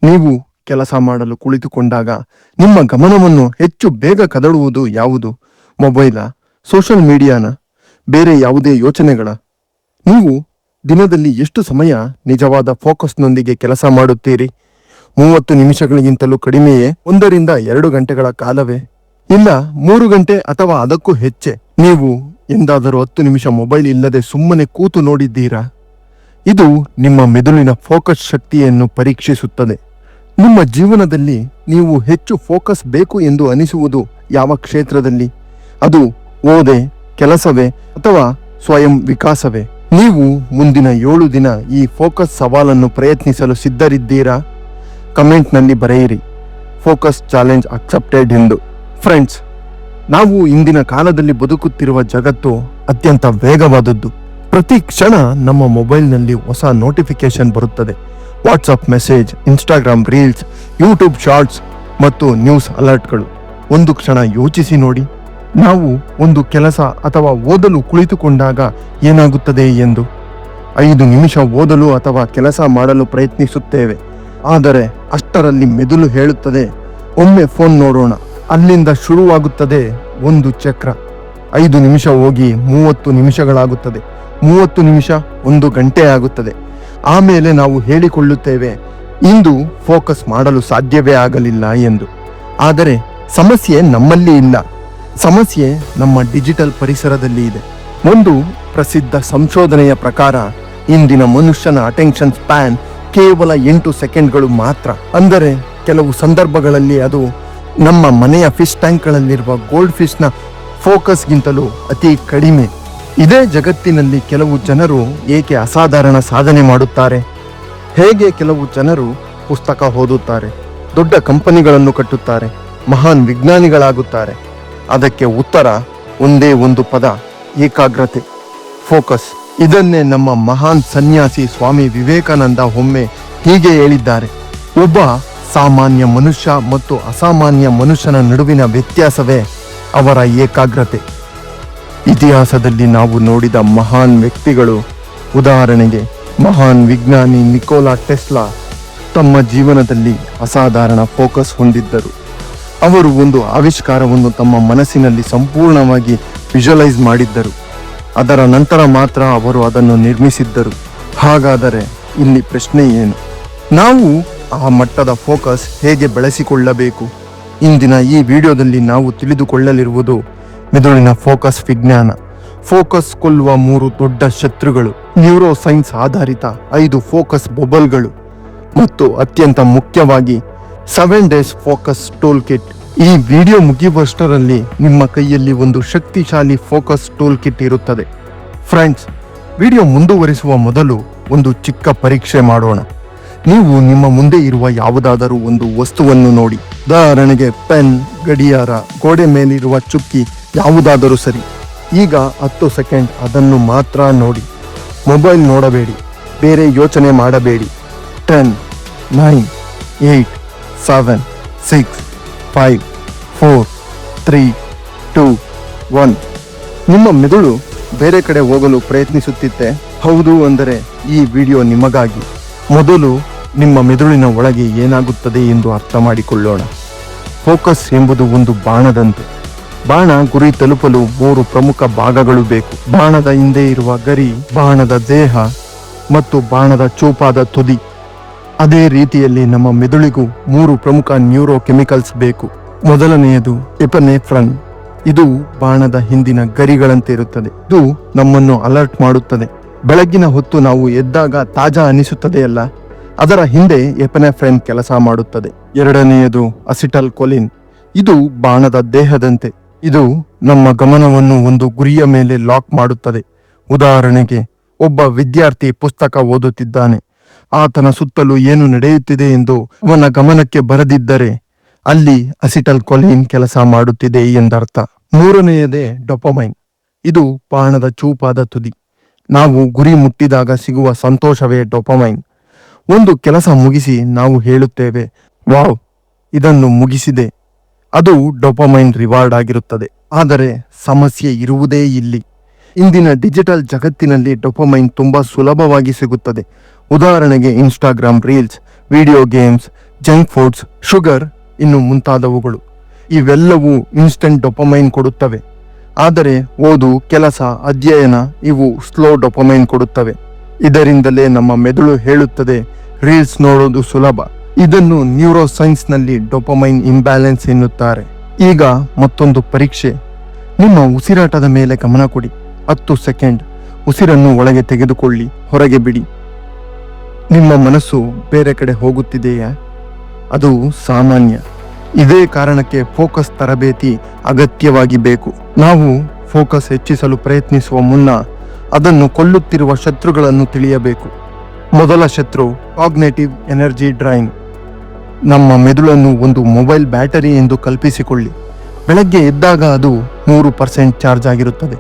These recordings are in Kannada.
ನೀವು ಕೆಲಸ ಮಾಡಲು ಕುಳಿತುಕೊಂಡಾಗ ನಿಮ್ಮ ಗಮನವನ್ನು ಹೆಚ್ಚು ಬೇಗ ಕದಡುವುದು ಯಾವುದು? ಮೊಬೈಲಾ, ಸೋಷಿಯಲ್ ಮೀಡಿಯಾನ, ಬೇರೆ ಯಾವುದೇ ಯೋಚನೆಗಳ? ನೀವು ದಿನದಲ್ಲಿ ಎಷ್ಟು ಸಮಯ ನಿಜವಾದ ಫೋಕಸ್ನೊಂದಿಗೆ ಕೆಲಸ ಮಾಡುತ್ತೀರಿ? 30 ನಿಮಿಷಗಳಿಗಿಂತಲೂ ಕಡಿಮೆಯೇ? 1-2 ಗಂಟೆಗಳ ಕಾಲವೇ? ಇಲ್ಲ 3 ಗಂಟೆ ಅಥವಾ ಅದಕ್ಕೂ ಹೆಚ್ಚೆ? ನೀವು ಎಂದಾದರೂ 10 ನಿಮಿಷ ಮೊಬೈಲ್ ಇಲ್ಲದೆ ಸುಮ್ಮನೆ ಕೂತು ನೋಡಿದ್ದೀರಾ? ಇದು ನಿಮ್ಮ ಮೆದುಳಿನ ಫೋಕಸ್ ಶಕ್ತಿಯನ್ನು ಪರೀಕ್ಷಿಸುತ್ತದೆ. ನಿಮ್ಮ ಜೀವನದಲ್ಲಿ ನೀವು ಹೆಚ್ಚು ಫೋಕಸ್ ಬೇಕು ಎಂದು ಅನಿಸುವುದು ಯಾವ ಕ್ಷೇತ್ರದಲ್ಲಿ? ಅದು ಓದೆ, ಕೆಲಸವೇ ಅಥವಾ ಸ್ವಯಂ ವಿಕಾಸವೇ? ನೀವು ಮುಂದಿನ 7 ದಿನ ಈ ಫೋಕಸ್ ಸವಾಲನ್ನು ಪ್ರಯತ್ನಿಸಲು ಸಿದ್ಧರಿದ್ದೀರಾ? ಕಮೆಂಟ್ನಲ್ಲಿ ಬರೆಯಿರಿ, ಫೋಕಸ್ ಚಾಲೆಂಜ್ ಅಕ್ಸೆಪ್ಟೆಡ್ ಎಂದು. ಫ್ರೆಂಡ್ಸ್, ನಾವು ಇಂದಿನ ಕಾಲದಲ್ಲಿ ಬದುಕುತ್ತಿರುವ ಜಗತ್ತು ಅತ್ಯಂತ ವೇಗವಾದದ್ದು. ಪ್ರತಿ ಕ್ಷಣ ನಮ್ಮ ಮೊಬೈಲ್ನಲ್ಲಿ ಹೊಸ ನೋಟಿಫಿಕೇಶನ್ ಬರುತ್ತದೆ. WhatsApp message, Instagram reels, YouTube shorts ಮತ್ತು ನ್ಯೂಸ್ ಅಲರ್ಟ್ಗಳು. ಒಂದು ಕ್ಷಣ ಯೋಚಿಸಿ ನೋಡಿ, ನಾವು ಒಂದು ಕೆಲಸ ಅಥವಾ ಓದಲು ಕುಳಿತುಕೊಂಡಾಗ ಏನಾಗುತ್ತದೆ ಎಂದು. 5 ನಿಮಿಷ ಓದಲು ಅಥವಾ ಕೆಲಸ ಮಾಡಲು ಪ್ರಯತ್ನಿಸುತ್ತೇವೆ. ಆದರೆ ಅಷ್ಟರಲ್ಲಿ ಮೆದುಳು ಹೇಳುತ್ತದೆ, ಒಮ್ಮೆ ಫೋನ್ ನೋಡೋಣ. ಅಲ್ಲಿಂದ ಶುರುವಾಗುತ್ತದೆ ಒಂದು ಚಕ್ರ. 5 ನಿಮಿಷ ಹೋಗಿ 30 ನಿಮಿಷಗಳಾಗುತ್ತದೆ. 30 ನಿಮಿಷ 1 ಗಂಟೆ ಆಗುತ್ತದೆ. ಆಮೇಲೆ ನಾವು ಹೇಳಿಕೊಳ್ಳುತ್ತೇವೆ, ಇಂದು ಫೋಕಸ್ ಮಾಡಲು ಸಾಧ್ಯವೇ ಆಗಲಿಲ್ಲ ಎಂದು. ಆದರೆ ಸಮಸ್ಯೆ ನಮ್ಮಲ್ಲಿ ಇಲ್ಲ, ಸಮಸ್ಯೆ ನಮ್ಮ ಡಿಜಿಟಲ್ ಪರಿಸರದಲ್ಲಿ ಇದೆ. ಒಂದು ಪ್ರಸಿದ್ಧ ಸಂಶೋಧನೆಯ ಪ್ರಕಾರ ಇಂದಿನ ಮನುಷ್ಯನ ಅಟೆನ್ಷನ್ ಸ್ಪ್ಯಾನ್ ಕೇವಲ 8 ಸೆಕೆಂಡ್ಗಳು ಮಾತ್ರ. ಅಂದರೆ ಕೆಲವು ಸಂದರ್ಭಗಳಲ್ಲಿ ಅದು ನಮ್ಮ ಮನೆಯ ಫಿಶ್ ಟ್ಯಾಂಕ್ಗಳಲ್ಲಿರುವ ಗೋಲ್ಡ್ ಫಿಶ್ನ ಫೋಕಸ್ಗಿಂತಲೂ ಅತಿ ಕಡಿಮೆ. ಇದೇ ಜಗತ್ತಿನಲ್ಲಿ ಕೆಲವು ಜನರು ಏಕೆ ಅಸಾಧಾರಣ ಸಾಧನೆ ಮಾಡುತ್ತಾರೆ? ಹೇಗೆ ಕೆಲವು ಜನರು ಪುಸ್ತಕ ಓದುತ್ತಾರೆ, ದೊಡ್ಡ ಕಂಪನಿಗಳನ್ನು ಕಟ್ಟುತ್ತಾರೆ, ಮಹಾನ್ ವಿಜ್ಞಾನಿಗಳಾಗುತ್ತಾರೆ? ಅದಕ್ಕೆ ಉತ್ತರ ಒಂದೇ ಒಂದು ಪದ, ಏಕಾಗ್ರತೆ, ಫೋಕಸ್. ಇದನ್ನೇ ನಮ್ಮ ಮಹಾನ್ ಸನ್ಯಾಸಿ ಸ್ವಾಮಿ ವಿವೇಕಾನಂದ ಒಮ್ಮೆ ಹೀಗೆ ಹೇಳಿದ್ದಾರೆ, ಒಬ್ಬ ಸಾಮಾನ್ಯ ಮನುಷ್ಯ ಮತ್ತು ಅಸಾಮಾನ್ಯ ಮನುಷ್ಯನ ನಡುವಿನ ವ್ಯತ್ಯಾಸವೇ ಅವರ ಏಕಾಗ್ರತೆ. ಇತಿಹಾಸದಲ್ಲಿ ನಾವು ನೋಡಿದ ಮಹಾನ್ ವ್ಯಕ್ತಿಗಳು, ಉದಾಹರಣೆಗೆ ಮಹಾನ್ ವಿಜ್ಞಾನಿ ನಿಕೋಲಾ ಟೆಸ್ಲಾ, ತಮ್ಮ ಜೀವನದಲ್ಲಿ ಅಸಾಧಾರಣ ಫೋಕಸ್ ಹೊಂದಿದ್ದರು. ಅವರು ಒಂದು ಆವಿಷ್ಕಾರವನ್ನು ತಮ್ಮ ಮನಸ್ಸಿನಲ್ಲಿ ಸಂಪೂರ್ಣವಾಗಿ ವಿಜುವಲೈಸ್ ಮಾಡಿದ್ದರು. ಅದರ ನಂತರ ಮಾತ್ರ ಅವರು ಅದನ್ನು ನಿರ್ಮಿಸಿದ್ದರು. ಹಾಗಾದರೆ ಇಲ್ಲಿ ಪ್ರಶ್ನೆ ಏನು? ನಾವು ಆ ಮಟ್ಟದ ಫೋಕಸ್ ಹೇಗೆ ಬೆಳೆಸಿಕೊಳ್ಳಬೇಕು? ಇಂದಿನ ಈ ವಿಡಿಯೋದಲ್ಲಿ ನಾವು ತಿಳಿದುಕೊಳ್ಳಲಿರುವುದು ಮೆದುಳಿನ ಫೋಕಸ್ ವಿಜ್ಞಾನ, ಫೋಕಸ್ ಕೊಲ್ಲುವ 3 ದೊಡ್ಡ ಶತ್ರುಗಳು, ನ್ಯೂರೋ ಸೈನ್ಸ್ ಆಧಾರಿತ 5 ಫೋಕಸ್ ಬಬಲ್ಗಳು ಮತ್ತು ಅತ್ಯಂತ ಮುಖ್ಯವಾಗಿ 7 ಡೇಸ್ ಫೋಕಸ್ ಟೂಲ್ ಕಿಟ್. ಈ ವಿಡಿಯೋ ಮುಗಿಯುವಷ್ಟರಲ್ಲಿ ನಿಮ್ಮ ಕೈಯಲ್ಲಿ ಒಂದು ಶಕ್ತಿಶಾಲಿ ಫೋಕಸ್ ಟೂಲ್ ಕಿಟ್ ಇರುತ್ತದೆ. ಫ್ರೆಂಡ್ಸ್, ವಿಡಿಯೋ ಮುಂದುವರಿಸುವ ಮೊದಲು ಒಂದು ಚಿಕ್ಕ ಪರೀಕ್ಷೆ ಮಾಡೋಣ. ನೀವು ನಿಮ್ಮ ಮುಂದೆ ಇರುವ ಯಾವುದಾದರೂ ಒಂದು ವಸ್ತುವನ್ನು ನೋಡಿ. ಉದಾಹರಣೆಗೆ ಪೆನ್, ಗಡಿಯಾರ, ಗೋಡೆ ಮೇಲಿರುವ ಚುಕ್ಕಿ, ಯಾವುದಾದರೂ ಸರಿ. ಈಗ 10 ಸೆಕೆಂಡ್ ಅದನ್ನು ಮಾತ್ರ ನೋಡಿ. ಮೊಬೈಲ್ ನೋಡಬೇಡಿ, ಬೇರೆ ಯೋಚನೆ ಮಾಡಬೇಡಿ. 10, 9, 8, 7, 6, 5, 4, 3, 2, 1. ನಿಮ್ಮ ಮೆದುಳು ಬೇರೆ ಕಡೆ ಹೋಗಲು ಪ್ರಯತ್ನಿಸುತ್ತಿತ್ತೆ? ಹೌದು ಅಂದರೆ ಈ ವಿಡಿಯೋ ನಿಮಗಾಗಿ. ಮೊದಲು ನಿಮ್ಮ ಮೆದುಳಿನ ಒಳಗೆ ಏನಾಗುತ್ತದೆ ಎಂದು ಅರ್ಥ ಮಾಡಿಕೊಳ್ಳೋಣ. ಫೋಕಸ್ ಎಂಬುದು ಒಂದು ಬಾಣದಂತೆ. ಬಾಣ ಗುರಿ ತಲುಪಲು 3 ಪ್ರಮುಖ ಭಾಗಗಳು ಬೇಕು. ಬಾಣದ ಹಿಂದೆ ಇರುವ ಗರಿ, ಬಾಣದ ದೇಹ ಮತ್ತು ಬಾಣದ ಚೂಪಾದ ತುದಿ. ಅದೇ ರೀತಿಯಲ್ಲಿ ನಮ್ಮ ಮೆದುಳಿಗೂ 3 ಪ್ರಮುಖ ನ್ಯೂರೋ ಕೆಮಿಕಲ್ಸ್ ಬೇಕು. ಮೊದಲನೆಯದು ಎಪಿನೆಫ್ರನ್. ಇದು ಬಾಣದ ಹಿಂದಿನ ಗರಿಗಳಂತೆ ಇರುತ್ತದೆ. ಇದು ನಮ್ಮನ್ನು ಅಲರ್ಟ್ ಮಾಡುತ್ತದೆ. ಬೆಳಗ್ಗಿನ ಹೊತ್ತು ನಾವು ಎದ್ದಾಗ ತಾಜಾ ಅನಿಸುತ್ತದೆಯಲ್ಲ, ಅದರ ಹಿಂದೆ ಎಪಿನೆಫ್ರನ್ ಕೆಲಸ ಮಾಡುತ್ತದೆ. ಎರಡನೆಯದು ಅಸಿಟಲ್ ಕೊಲಿನ್. ಇದು ಬಾಣದ ದೇಹದಂತೆ. ಇದು ನಮ್ಮ ಗಮನವನ್ನು ಒಂದು ಗುರಿಯ ಮೇಲೆ ಲಾಕ್ ಮಾಡುತ್ತದೆ. ಉದಾಹರಣೆಗೆ, ಒಬ್ಬ ವಿದ್ಯಾರ್ಥಿ ಪುಸ್ತಕ ಓದುತ್ತಿದ್ದಾನೆ. ಆತನ ಸುತ್ತಲೂ ಏನು ನಡೆಯುತ್ತಿದೆ ಎಂದು ಅವನ ಗಮನಕ್ಕೆ ಬರದಿದ್ದರೆ ಅಲ್ಲಿ ಅಸಿಟಲ್ ಕೊಲಿನ್ ಕೆಲಸ ಮಾಡುತ್ತಿದೆ ಎಂದರ್ಥ. ಮೂರನೆಯದೇ ಡೋಪಮೈನ್. ಇದು ಬಾಣದ ಚೂಪಾದ ತುದಿ. ನಾವು ಗುರಿ ಮುಟ್ಟಿದಾಗ ಸಿಗುವ ಸಂತೋಷವೇ ಡೋಪಮೈನ್. ಒಂದು ಕೆಲಸ ಮುಗಿಸಿ ನಾವು ಹೇಳುತ್ತೇವೆ, ವಾವ್, ಇದನ್ನು ಮುಗಿಸಿದೆ. ಅದು ಡೋಪಮೈನ್ ರಿವಾರ್ಡ್ ಆಗಿರುತ್ತದೆ. ಆದರೆ ಸಮಸ್ಯೆ ಇರುವುದೇ ಇಲ್ಲಿ. ಇಂದಿನ ಡಿಜಿಟಲ್ ಜಗತ್ತಿನಲ್ಲಿ ಡೋಪಮೈನ್ ತುಂಬಾ ಸುಲಭವಾಗಿ ಸಿಗುತ್ತದೆ. ಉದಾಹರಣೆಗೆ Instagram reels, video games, junk foods, sugar ಇನ್ನು ಮುಂತಾದವುಗಳು. ಇವೆಲ್ಲವೂ ಇನ್ಸ್ಟೆಂಟ್ ಡೊಪಮೈನ್ ಕೊಡುತ್ತವೆ. ಆದರೆ ಓದು, ಕೆಲಸ, ಅಧ್ಯಯನ ಇವು ಸ್ಲೋ ಡೊಪಮೈನ್ ಕೊಡುತ್ತವೆ. ಇದರಿಂದಲೇ ನಮ್ಮ ಮೆದುಳು ಹೇಳುತ್ತದೆ ರೀಲ್ಸ್ ನೋಡೋದು ಸುಲಭ. ಇದನ್ನು ನ್ಯೂರೋ ಸೈನ್ಸ್ನಲ್ಲಿ ಡೊಪಮೈನ್ ಇಂಬ್ಯಾಲೆನ್ಸ್ ಎನ್ನುತ್ತಾರೆ. ಈಗ ಮತ್ತೊಂದು ಪರೀಕ್ಷೆ. ನಿಮ್ಮ ಉಸಿರಾಟದ ಮೇಲೆ ಗಮನ ಕೊಡಿ. 10 ಸೆಕೆಂಡ್ ಉಸಿರನ್ನು ಒಳಗೆ ತೆಗೆದುಕೊಳ್ಳಿ, ಹೊರಗೆ ಬಿಡಿ. ನಿಮ್ಮ ಮನಸ್ಸು ಬೇರೆ ಕಡೆ ಹೋಗುತ್ತಿದೆಯಾ? ಅದು ಸಾಮಾನ್ಯ. ಇದೇ ಕಾರಣಕ್ಕೆ ಫೋಕಸ್ ತರಬೇತಿ ಅಗತ್ಯವಾಗಿ ಬೇಕು. ನಾವು ಫೋಕಸ್ ಹೆಚ್ಚಿಸಲು ಪ್ರಯತ್ನಿಸುವ ಮುನ್ನ ಅದನ್ನು ಕೊಲ್ಲುತ್ತಿರುವ ಶತ್ರುಗಳನ್ನು ತಿಳಿಯಬೇಕು. ಮೊದಲ ಶತ್ರು ಕಾಗ್ನೇಟಿವ್ ಎನರ್ಜಿ ಡ್ರೈನ್. ನಮ್ಮ ಮೆದುಳನ್ನು ಒಂದು ಮೊಬೈಲ್ ಬ್ಯಾಟರಿ ಎಂದು ಕಲ್ಪಿಸಿಕೊಳ್ಳಿ. ಬೆಳಗ್ಗೆ ಎದ್ದಾಗ ಅದು 100% ಚಾರ್ಜ್ ಆಗಿರುತ್ತದೆ.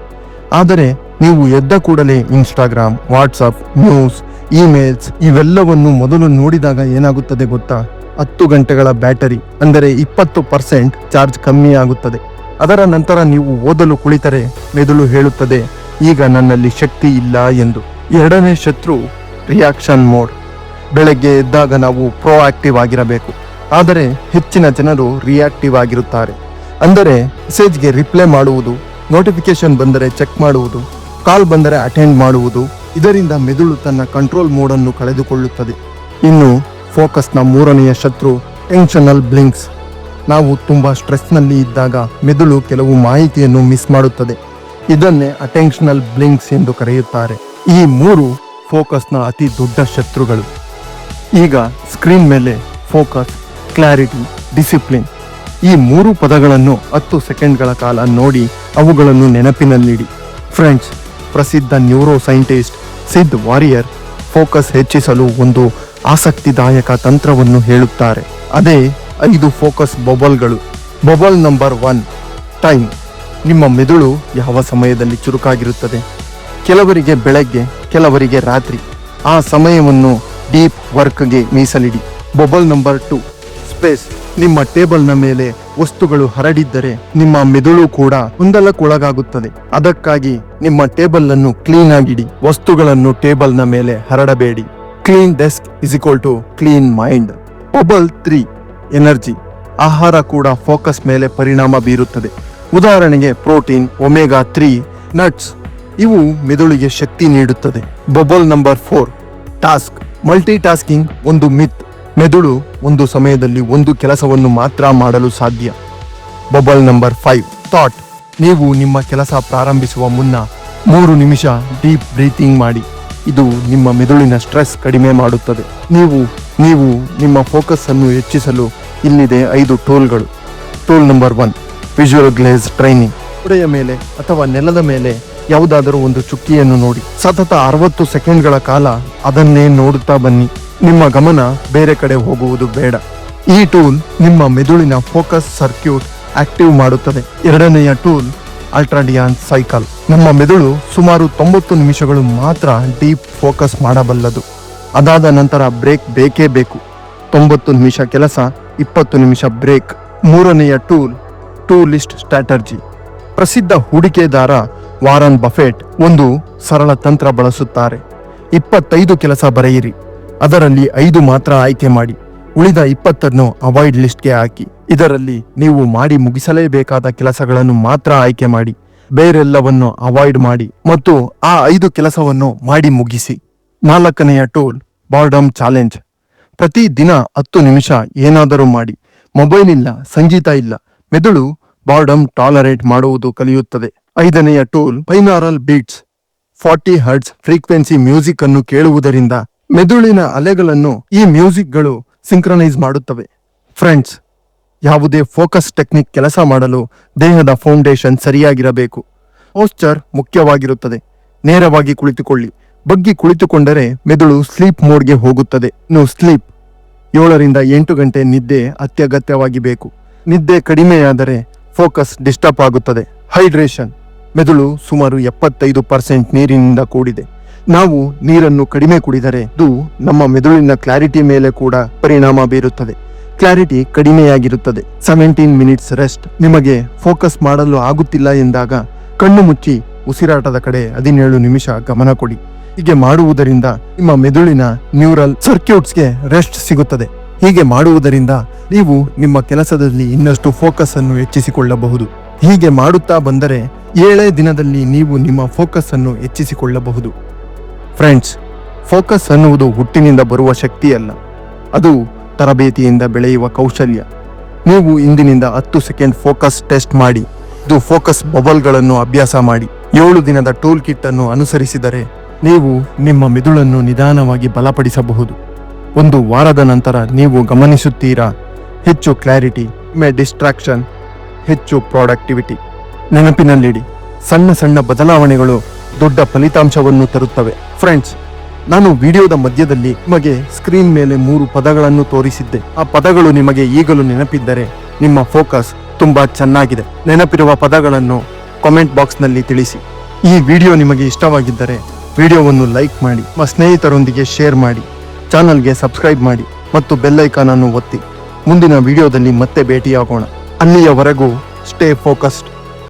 ಆದರೆ ನೀವು ಎದ್ದ ಕೂಡಲೇ ಇನ್ಸ್ಟಾಗ್ರಾಮ್, ವಾಟ್ಸಪ್, ನ್ಯೂಸ್, ಇಮೇಲ್ಸ್ ಇವೆಲ್ಲವನ್ನು ಮೊದಲು ನೋಡಿದಾಗ ಏನಾಗುತ್ತದೆ ಗೊತ್ತಾ? 10 ಗಂಟೆಗಳ ಬ್ಯಾಟರಿ ಅಂದರೆ 20% ಚಾರ್ಜ್ ಕಮ್ಮಿ ಆಗುತ್ತದೆ. ಅದರ ನಂತರ ನೀವು ಓದಲು ಕುಳಿತರೆ ಮೆದುಳು ಹೇಳುತ್ತದೆ ಈಗ ನನ್ನಲ್ಲಿ ಶಕ್ತಿ ಇಲ್ಲ ಎಂದು. ಎರಡನೇ ಶತ್ರು ರಿಯಾಕ್ಷನ್ ಮೋಡ್. ಬೆಳಗ್ಗೆ ಎದ್ದಾಗ ನಾವು ಪ್ರೋಆಕ್ಟಿವ್ ಆಗಿರಬೇಕು. ಆದರೆ ಹೆಚ್ಚಿನ ಜನರು ರಿಯಾಕ್ಟಿವ್ ಆಗಿರುತ್ತಾರೆ. ಅಂದರೆ ಮೆಸೇಜ್ಗೆ ರಿಪ್ಲೈ ಮಾಡುವುದು, ನೋಟಿಫಿಕೇಶನ್ ಬಂದರೆ ಚೆಕ್ ಮಾಡುವುದು, ಕಾಲ್ ಬಂದರೆ ಅಟೆಂಡ್ ಮಾಡುವುದು. ಇದರಿಂದ ಮೆದುಳು ತನ್ನ ಕಂಟ್ರೋಲ್ ಮೋಡನ್ನು ಕಳೆದುಕೊಳ್ಳುತ್ತದೆ. ಇನ್ನು ಫೋಕಸ್ನ ಮೂರನೆಯ ಶತ್ರು ಟೆನ್ಷನಲ್ ಬ್ಲಿಂಕ್ಸ್. ನಾವು ತುಂಬ ಸ್ಟ್ರೆಸ್ನಲ್ಲಿ ಇದ್ದಾಗ ಮೆದುಳು ಕೆಲವು ಮಾಹಿತಿಯನ್ನು ಮಿಸ್ ಮಾಡುತ್ತದೆ. ಇದನ್ನೇ ಅಟೆನ್ಷನಲ್ ಬ್ಲಿಂಕ್ಸ್ ಎಂದು ಕರೆಯುತ್ತಾರೆ. ಈ ಮೂರು ಫೋಕಸ್ನ ಅತಿ ದೊಡ್ಡ ಶತ್ರುಗಳು. ಈಗ ಸ್ಕ್ರೀನ್ ಮೇಲೆ ಫೋಕಸ್, ಕ್ಲಾರಿಟಿ, ಡಿಸಿಪ್ಲಿನ್ ಈ 3 ಪದಗಳನ್ನು 10 ಸೆಕೆಂಡ್ಗಳ ಕಾಲ ನೋಡಿ ಅವುಗಳನ್ನು ನೆನಪಿನಲ್ಲಿಡಿ. ಫ್ರೆಂಡ್ಸ್, ಪ್ರಸಿದ್ಧ neuro scientist Sid Warrier focus ಹೆಚ್ಚಿಸಲು ಒಂದು ಆಸಕ್ತಿದಾಯಕ ತಂತ್ರವನ್ನು ಹೇಳುತ್ತಾರೆ. ಅದೇ 5 ಫೋಕಸ್ ಬಬಲ್ಗಳು. Bubble number 1 time. ನಿಮ್ಮ ಮೆದುಳು ಯಾವ ಸಮಯದಲ್ಲಿ ಚುರುಕಾಗಿರುತ್ತದೆ? ಕೆಲವರಿಗೆ ಬೆಳಗ್ಗೆ, ಕೆಲವರಿಗೆ ರಾತ್ರಿ. ಆ ಸಮಯವನ್ನು ಡೀಪ್ ವರ್ಕ್ಗೆ ಮೀಸಲಿಡಿ. Bubble number 2 space. ನಿಮ್ಮ ಟೇಬಲ್ನ ಮೇಲೆ ವಸ್ತುಗಳು ಹರಡಿದ್ದರೆ ನಿಮ್ಮ ಮೆದುಳು ಕೂಡ ಗೊಂದಲಕ್ಕೊಳಗಾಗುತ್ತದೆ. ಅದಕ್ಕಾಗಿ ನಿಮ್ಮ ಟೇಬಲ್ ಅನ್ನು ಕ್ಲೀನ್ ಆಗಿಡಿ. ವಸ್ತುಗಳನ್ನು ಟೇಬಲ್ನ ಮೇಲೆ ಹರಡಬೇಡಿ. Clean desk is equal to clean mind. Bubble 3 energy. ಆಹಾರ ಕೂಡ ಫೋಕಸ್ ಮೇಲೆ ಪರಿಣಾಮ ಬೀರುತ್ತದೆ. ಉದಾಹರಣೆಗೆ ಪ್ರೋಟೀನ್, ಒಮೆಗಾ 3, ನಟ್ಸ್ ಇವು ಮೆದುಳಿಗೆ ಶಕ್ತಿ ನೀಡುತ್ತದೆ. Bubble number 4 task. Multi tasking ಒಂದು ಮಿತ್. ಮೆದುಳು ಒಂದು ಸಮಯದಲ್ಲಿ ಒಂದು ಕೆಲಸವನ್ನು ಮಾತ್ರ ಮಾಡಲು ಸಾಧ್ಯ. Bubble number 5 thought. ನೀವು ನಿಮ್ಮ ಕೆಲಸ ಪ್ರಾರಂಭಿಸುವ ಮುನ್ನ 3 ನಿಮಿಷ ಡೀಪ್ ಬ್ರೀತಿಂಗ್ ಮಾಡಿ. ಇದು ನಿಮ್ಮ ಮೆದುಳಿನ ಸ್ಟ್ರೆಸ್ ಕಡಿಮೆ ಮಾಡುತ್ತದೆ. ನೀವು ನಿಮ್ಮ ಫೋಕಸ್ ಅನ್ನು ಹೆಚ್ಚಿಸಲು ಇಲ್ಲಿದೆ 5 ಟೂಲ್ಗಳು. ಟೂಲ್ ನಂಬರ್ 1 ವಿಜುವಲ್ ಗ್ಲೇಸ್ ಟ್ರೈನಿಂಗ್. ಗೋಡೆಯ ಮೇಲೆ ಅಥವಾ ನೆಲದ ಮೇಲೆ ಯಾವುದಾದರೂ ಒಂದು ಚುಕ್ಕಿಯನ್ನು ನೋಡಿ ಸತತ 60 ಸೆಕೆಂಡ್ಗಳ ಕಾಲ ಅದನ್ನೇ ನೋಡುತ್ತಾ ಬನ್ನಿ. ನಿಮ್ಮ ಗಮನ ಬೇರೆ ಕಡೆ ಹೋಗುವುದು ಬೇಡ. ಈ ಟೂಲ್ ನಿಮ್ಮ ಮೆದುಳಿನ ಫೋಕಸ್ ಸರ್ಕ್ಯೂಟ್ ಆಕ್ಟಿವ್ ಮಾಡುತ್ತದೆ. ಎರಡನೆಯ ಟೂಲ್ ಅಲ್ಟ್ರಾಡಿಯಾನ್ ಸೈಕಲ್. ನಮ್ಮ ಮೆದುಳು ಸುಮಾರು 90 ನಿಮಿಷಗಳು ಮಾತ್ರ ಡೀಪ್ ಫೋಕಸ್ ಮಾಡಬಲ್ಲದು. ಅದಾದ ನಂತರ ಬ್ರೇಕ್ ಬೇಕೇ ಬೇಕು. 90 ನಿಮಿಷ ಕೆಲಸ, 20 ನಿಮಿಷ ಬ್ರೇಕ್. ಮೂರನೆಯ ಟೂಲ್ ಟೂ ಲಿಸ್ಟ್ ಸ್ಟ್ರಾಟರ್ಜಿ. ಪ್ರಸಿದ್ಧ ಹೂಡಿಕೆದಾರ ವಾರನ್ ಬಫೆಟ್ ಒಂದು ಸರಳ ತಂತ್ರ ಬಳಸುತ್ತಾರೆ. 25 ಕೆಲಸ ಬರೆಯಿರಿ, ಅದರಲ್ಲಿ 5 ಮಾತ್ರ ಆಯ್ಕೆ ಮಾಡಿ, ಉಳಿದ 20 ಅವಾಯ್ಡ್ ಲಿಸ್ಟ್ಗೆ ಹಾಕಿ. ಇದರಲ್ಲಿ ನೀವು ಮಾಡಿ ಮುಗಿಸಲೇಬೇಕಾದ ಕೆಲಸಗಳನ್ನು ಮಾತ್ರ ಆಯ್ಕೆ ಮಾಡಿ, ಬೇರೆಲ್ಲವನ್ನು ಅವಾಯ್ಡ್ ಮಾಡಿ ಮತ್ತು ಆ 5 ಕೆಲಸವನ್ನು ಮಾಡಿ ಮುಗಿಸಿ. 4ನೆಯ ಟೂಲ್ ಬಾರ್ಡಮ್ ಚಾಲೆಂಜ್. ಪ್ರತಿ ದಿನ 10 ನಿಮಿಷ ಏನಾದರೂ ಮಾಡಿ. ಮೊಬೈಲ್ ಇಲ್ಲ, ಸಂಗೀತ ಇಲ್ಲ, ಮೆದುಳು ಬಾರ್ಡಮ್ ಟಾಲರೇಟ್ ಮಾಡುವುದು ಕಲಿಯುತ್ತದೆ. 5ನೆಯ tool binaural beats. 40 hertz frequency music ಅನ್ನು ಕೇಳುವುದರಿಂದ ಮೆದುಳಿನ ಅಲೆಗಳನ್ನು ಈ ಮ್ಯೂಸಿಕ್ಗಳು ಸಿಂಕ್ರನೈಸ್ ಮಾಡುತ್ತವೆ. ಫ್ರೆಂಡ್ಸ್, ಯಾವುದೇ ಫೋಕಸ್ ಟೆಕ್ನಿಕ್ ಕೆಲಸ ಮಾಡಲು ದೇಹದ ಫೌಂಡೇಶನ್ ಸರಿಯಾಗಿರಬೇಕು. ಪೋಸ್ಚರ್ ಮುಖ್ಯವಾಗಿರುತ್ತದೆ. ನೇರವಾಗಿ ಕುಳಿತುಕೊಳ್ಳಿ. ಬಗ್ಗಿ ಕುಳಿತುಕೊಂಡರೆ ಮೆದುಳು ಸ್ಲೀಪ್ ಮೋಡ್ಗೆ ಹೋಗುತ್ತದೆ. ಸ್ಲೀಪ್ 7 ರಿಂದ 8 ಗಂಟೆ ನಿದ್ದೆ ಅತ್ಯಗತ್ಯವಾಗಿ ಬೇಕು. ನಿದ್ದೆ ಕಡಿಮೆಯಾದರೆ ಫೋಕಸ್ ಡಿಸ್ಟರ್ಬ್ ಆಗುತ್ತದೆ. ಹೈಡ್ರೇಷನ್. ಮೆದುಳು ಸುಮಾರು 75% ನೀರಿನಿಂದ ಕೂಡಿದೆ. ನಾವು ನೀರನ್ನು ಕಡಿಮೆ ಕುಡಿದರೆ ಇದು ನಮ್ಮ ಮೆದುಳಿನ ಕ್ಲಾರಿಟಿ ಮೇಲೆ ಕೂಡ ಪರಿಣಾಮ ಬೀರುತ್ತದೆ. ಕ್ಲಾರಿಟಿ ಕಡಿಮೆಯಾಗಿರುತ್ತದೆ. 17 ಮಿನಿಟ್ಸ್ ರೆಸ್ಟ್. ನಿಮಗೆ ಫೋಕಸ್ ಮಾಡಲು ಆಗುತ್ತಿಲ್ಲ ಎಂದಾಗ ಕಣ್ಣು ಮುಚ್ಚಿ ಉಸಿರಾಟದ ಕಡೆ 17 ನಿಮಿಷ ಗಮನ ಕೊಡಿ. ಹೀಗೆ ಮಾಡುವುದರಿಂದ ನಿಮ್ಮ ಮೆದುಳಿನ ನ್ಯೂರಲ್ ಸರ್ಕ್ಯೂಟ್ಸ್ಗೆ ರೆಸ್ಟ್ ಸಿಗುತ್ತದೆ. ಹೀಗೆ ಮಾಡುವುದರಿಂದ ನೀವು ನಿಮ್ಮ ಕೆಲಸದಲ್ಲಿ ಇನ್ನಷ್ಟು ಫೋಕಸ್ ಅನ್ನು ಹೆಚ್ಚಿಸಿಕೊಳ್ಳಬಹುದು. ಹೀಗೆ ಮಾಡುತ್ತಾ ಬಂದರೆ 7 ದಿನದಲ್ಲಿ ನೀವು ನಿಮ್ಮ ಫೋಕಸ್ ಅನ್ನು ಹೆಚ್ಚಿಸಿಕೊಳ್ಳಬಹುದು. ಫ್ರೆಂಡ್ಸ್, ಫೋಕಸ್ ಅನ್ನುವುದು ಹುಟ್ಟಿನಿಂದ ಬರುವ ಶಕ್ತಿಯಲ್ಲ, ಅದು ತರಬೇತಿಯಿಂದ ಬೆಳೆಯುವ ಕೌಶಲ್ಯ. ನೀವು ಇಂದಿನಿಂದ 10 ಸೆಕೆಂಡ್ ಫೋಕಸ್ ಟೆಸ್ಟ್ ಮಾಡಿ. ಇದು ಫೋಕಸ್ ಬಬಲ್ಗಳನ್ನು ಅಭ್ಯಾಸ ಮಾಡಿ. 7 ದಿನದ ಟೂಲ್ ಕಿಟ್ ಅನ್ನು ಅನುಸರಿಸಿದರೆ ನೀವು ನಿಮ್ಮ ಮೆದುಳನ್ನು ನಿಧಾನವಾಗಿ ಬಲಪಡಿಸಬಹುದು. 1 ವಾರದ ನಂತರ ನೀವು ಗಮನಿಸುತ್ತೀರಾ, ಹೆಚ್ಚು ಕ್ಲಾರಿಟಿ, ಡಿಸ್ಟ್ರಾಕ್ಷನ್, ಹೆಚ್ಚು ಪ್ರಾಡಕ್ಟಿವಿಟಿ. ನೆನಪಿನಲ್ಲಿಡಿ, ಸಣ್ಣ ಸಣ್ಣ ಬದಲಾವಣೆಗಳು ದೊಡ್ಡ ಫಲಿತಾಂಶವನ್ನು ತರುತ್ತವೆ. ಫ್ರೆಂಡ್ಸ್, ನಾನು ವಿಡಿಯೋದ ಮಧ್ಯದಲ್ಲಿ ನಿಮಗೆ ಸ್ಕ್ರೀನ್ ಮೇಲೆ 3 ಪದಗಳನ್ನು ತೋರಿಸಿದ್ದೆ. ಆ ಪದಗಳು ನಿಮಗೆ ಈಗಲೂ ನೆನಪಿದ್ದರೆ ನಿಮ್ಮ ಫೋಕಸ್ ತುಂಬಾ ಚೆನ್ನಾಗಿದೆ. ನೆನಪಿರುವ ಪದಗಳನ್ನು ಕಾಮೆಂಟ್ ಬಾಕ್ಸ್ನಲ್ಲಿ ತಿಳಿಸಿ. ಈ ವಿಡಿಯೋ ನಿಮಗೆ ಇಷ್ಟವಾಗಿದ್ದರೆ ವಿಡಿಯೋವನ್ನು ಲೈಕ್ ಮಾಡಿ, ನಿಮ್ಮ ಸ್ನೇಹಿತರೊಂದಿಗೆ ಶೇರ್ ಮಾಡಿ, ಚಾನಲ್ಗೆ ಸಬ್ಸ್ಕ್ರೈಬ್ ಮಾಡಿ ಮತ್ತು ಬೆಲ್ ಐಕಾನ್ ಅನ್ನು ಒತ್ತಿ. ಮುಂದಿನ ವಿಡಿಯೋದಲ್ಲಿ ಮತ್ತೆ ಭೇಟಿಯಾಗೋಣ. ಅಲ್ಲಿಯವರೆಗೂ ಸ್ಟೇ ಫೋಕಸ್ಡ್.